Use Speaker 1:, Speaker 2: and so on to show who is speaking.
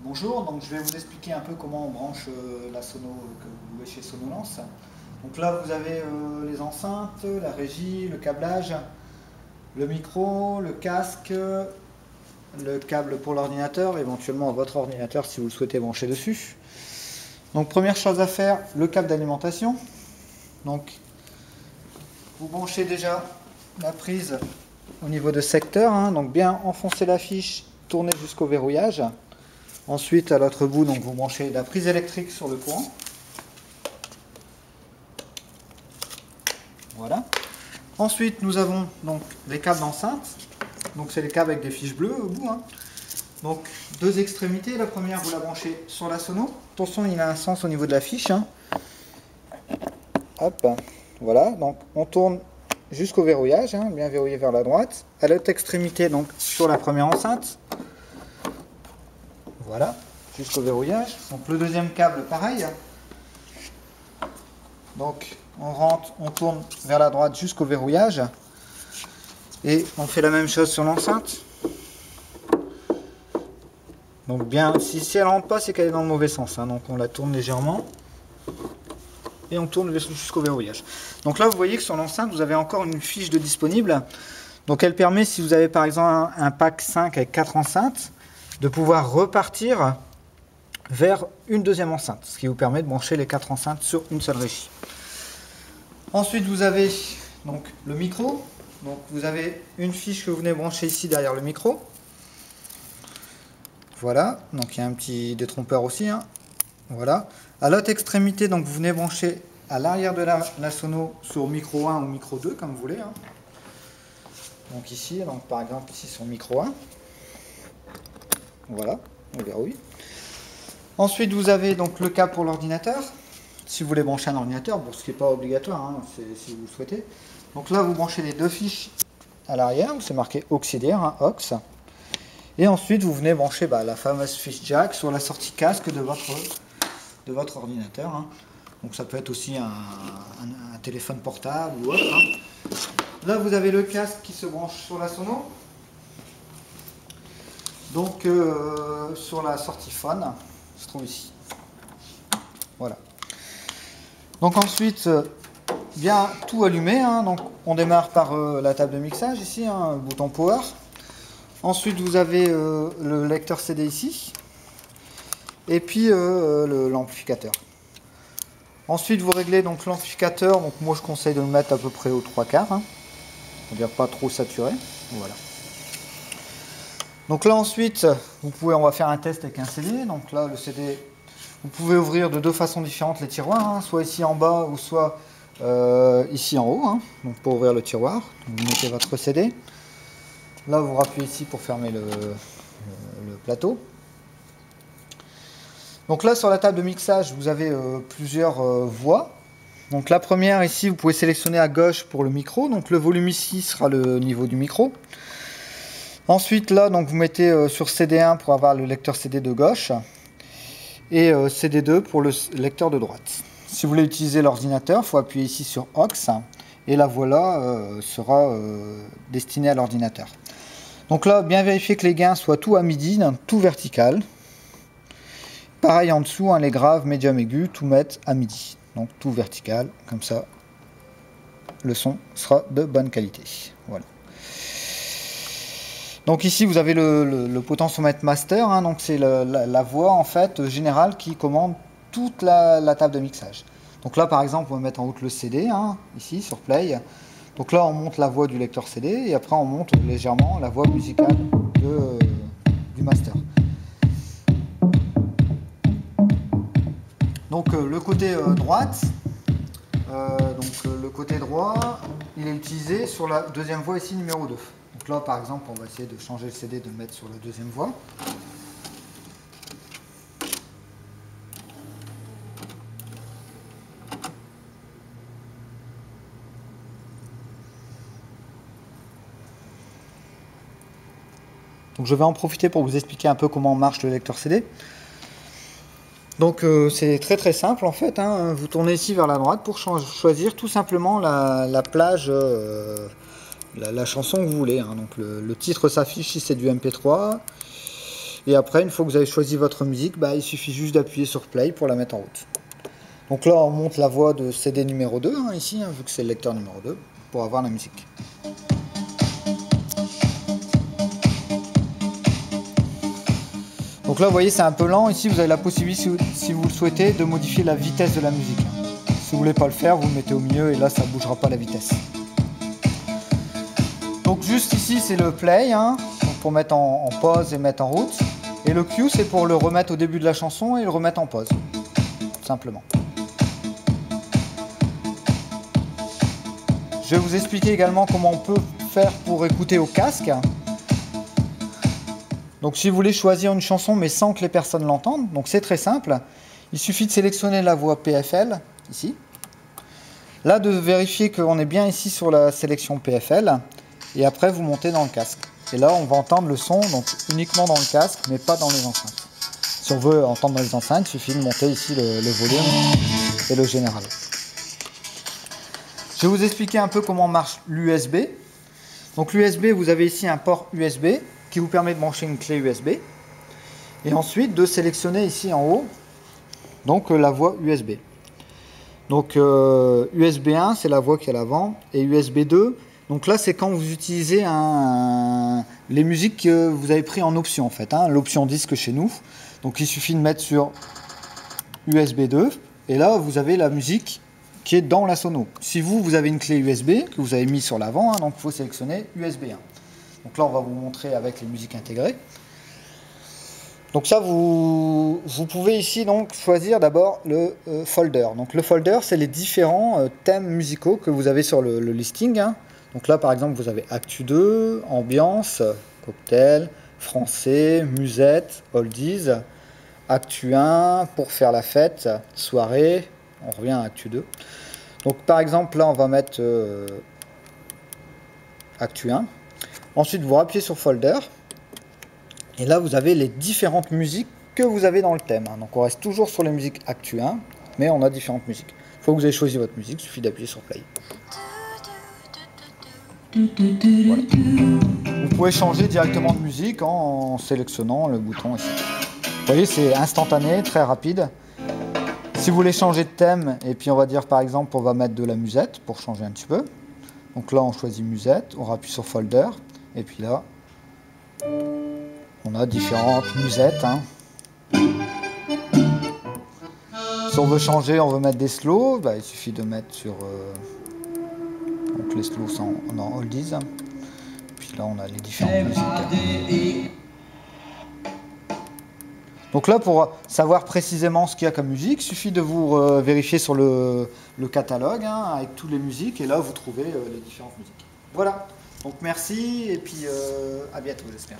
Speaker 1: Bonjour, donc je vais vous expliquer un peu comment on branche la sono que vous louez chez Sonolance. Donc là vous avez les enceintes, la régie, le câblage, le micro, le casque, le câble pour l'ordinateur, éventuellement votre ordinateur si vous le souhaitez brancher dessus. Donc première chose à faire, le câble d'alimentation. Donc vous branchez déjà la prise au niveau de secteur, hein, donc bien enfoncer la fiche, tourner jusqu'au verrouillage. Ensuite, à l'autre bout, donc, vous branchez la prise électrique sur le courant. Voilà. Ensuite, nous avons donc les câbles d'enceinte. Donc, c'est les câbles avec des fiches bleues au bout. Hein. Donc, deux extrémités. La première, vous la branchez sur la sono. Attention, il a un sens au niveau de la fiche. Hein. Hop. Voilà. Donc, on tourne jusqu'au verrouillage, hein, bien verrouillé vers la droite. À l'autre extrémité, donc, sur la première enceinte. Voilà, jusqu'au verrouillage. Donc le deuxième câble, pareil. Donc on rentre, on tourne vers la droite jusqu'au verrouillage. Et on fait la même chose sur l'enceinte. Donc bien, si elle ne rentre pas, c'est qu'elle est dans le mauvais sens. Hein. Donc on la tourne légèrement. Et on tourne jusqu'au verrouillage. Donc là, vous voyez que sur l'enceinte, vous avez encore une fiche de disponible. Donc elle permet, si vous avez par exemple un pack 5 avec 4 enceintes, de pouvoir repartir vers une deuxième enceinte, ce qui vous permet de brancher les 4 enceintes sur une seule régie. Ensuite, vous avez donc le micro. Donc vous avez une fiche que vous venez brancher ici derrière le micro. Voilà, donc il y a un petit détrompeur aussi. Hein. Voilà. À l'autre extrémité, donc vous venez brancher à l'arrière de la sono sur micro 1 ou micro 2, comme vous voulez. Hein. Donc ici, donc par exemple ici sur micro 1. Voilà, on verrouille. Ensuite, vous avez donc le câble pour l'ordinateur. Si vous voulez brancher un ordinateur, bon, ce qui n'est pas obligatoire, hein, si vous le souhaitez. Donc là, vous branchez les deux fiches à l'arrière, où c'est marqué auxiliaire, hein, aux. Et ensuite, vous venez brancher la fameuse fiche jack sur la sortie casque de votre ordinateur. Hein. Donc ça peut être aussi un téléphone portable ou autre. Hein. Là, vous avez le casque qui se branche sur la sono. Donc sur la sortie phone, se trouve ici. Voilà. Donc ensuite, bien tout allumé. Hein, donc on démarre par la table de mixage ici, hein, le bouton power. Ensuite vous avez le lecteur CD ici. Et puis l'amplificateur. Ensuite vous réglez donc l'amplificateur. Donc moi je conseille de le mettre à peu près aux 3/4. Hein, c'est-à-dire pas trop saturé. Voilà. Donc là ensuite, on va faire un test avec un CD. Donc là le CD, vous pouvez ouvrir de deux façons différentes les tiroirs, hein, soit ici en bas ou soit ici en haut. Hein, donc pour ouvrir le tiroir, vous mettez votre CD. Là vous rappuyez ici pour fermer le plateau. Donc là sur la table de mixage, vous avez plusieurs voix. Donc la première ici, vous pouvez sélectionner à gauche pour le micro. Donc le volume ici sera le niveau du micro. Ensuite, là, donc, vous mettez sur CD1 pour avoir le lecteur CD de gauche et CD2 pour le lecteur de droite. Si vous voulez utiliser l'ordinateur, il faut appuyer ici sur aux et la voix là sera destinée à l'ordinateur. Donc là, bien vérifier que les gains soient tout à midi, tout vertical. Pareil en dessous, hein, les graves, médium, aigus, tout mettre à midi. Donc tout vertical, comme ça, le son sera de bonne qualité. Voilà. Donc ici vous avez le potentiomètre master, hein, donc c'est la voix en fait générale qui commande toute la table de mixage. Donc là par exemple on va mettre en route le CD, hein, ici sur play. Donc là on monte la voix du lecteur CD et après on monte légèrement la voix musicale du master. Donc le côté droite, le côté droit, il est utilisé sur la deuxième voix ici numéro 2. Donc là, par exemple, on va essayer de changer le CD, de le mettre sur la deuxième voie. Donc je vais en profiter pour vous expliquer un peu comment marche le lecteur CD. Donc c'est très très simple en fait. Hein. Vous tournez ici vers la droite pour choisir tout simplement la plage... la chanson que vous voulez. Hein. Donc le titre s'affiche si c'est du MP3. Et après, une fois que vous avez choisi votre musique, bah, il suffit juste d'appuyer sur play pour la mettre en route. Donc là, on monte la voix de CD numéro 2, hein, ici, hein, vu que c'est le lecteur numéro 2, pour avoir la musique. Donc là, vous voyez, c'est un peu lent. Ici, vous avez la possibilité, si vous le souhaitez, de modifier la vitesse de la musique. Si vous voulez pas le faire, vous le mettez au milieu et là, ça ne bougera pas la vitesse. Donc juste ici, c'est le play, hein, pour mettre en pause et mettre en route. Et le Q, c'est pour le remettre au début de la chanson et le remettre en pause, simplement. Je vais vous expliquer également comment on peut faire pour écouter au casque. Donc si vous voulez choisir une chanson mais sans que les personnes l'entendent, donc c'est très simple. Il suffit de sélectionner la voix PFL, ici. Là, de vérifier qu'on est bien ici sur la sélection PFL. Et après, vous montez dans le casque. Et là, on va entendre le son, donc uniquement dans le casque, mais pas dans les enceintes. Si on veut entendre dans les enceintes, il suffit de monter ici le volume et le général. Je vais vous expliquer un peu comment marche l'USB. Donc l'USB, vous avez ici un port USB qui vous permet de brancher une clé USB. Et ensuite, de sélectionner ici en haut, donc la voie USB. Donc USB 1, c'est la voie qui est à l'avant, et USB 2, donc là c'est quand vous utilisez les musiques que vous avez pris en option en fait, hein, l'option disque chez nous. Donc il suffit de mettre sur USB 2, et là vous avez la musique qui est dans la sono. Si vous avez une clé USB que vous avez mis sur l'avant, hein, donc il faut sélectionner USB 1. Donc là on va vous montrer avec les musiques intégrées. Donc ça, vous pouvez ici donc choisir d'abord le folder. Donc le folder, c'est les différents thèmes musicaux que vous avez sur le listing, hein. Donc là, par exemple, vous avez Actu 2, Ambiance, Cocktail, Français, Musette, Oldies, Actu 1, Pour faire la fête, Soirée, on revient à Actu 2. Donc par exemple, là, on va mettre Actu 1. Ensuite, vous appuyez sur Folder. Et là, vous avez les différentes musiques que vous avez dans le thème. Donc, on reste toujours sur les musiques Actu 1, mais on a différentes musiques. Une fois que vous avez choisi votre musique, il suffit d'appuyer sur Play. Voilà. Vous pouvez changer directement de musique en sélectionnant le bouton ici. Vous voyez, c'est instantané, très rapide. Si vous voulez changer de thème, et puis on va dire par exemple, on va mettre de la musette pour changer un petit peu. Donc là, on choisit musette, on appuie sur Folder, et puis là, on a différentes musettes, hein. Si on veut changer, on veut mettre des slows, bah, il suffit de mettre sur donc les slows sont en oldies. Puis là on a les différentes musiques. Donc là, pour savoir précisément ce qu'il y a comme musique, il suffit de vous vérifier sur le catalogue, hein, avec toutes les musiques, et là vous trouvez les différentes musiques. Voilà, donc merci et puis à bientôt j'espère.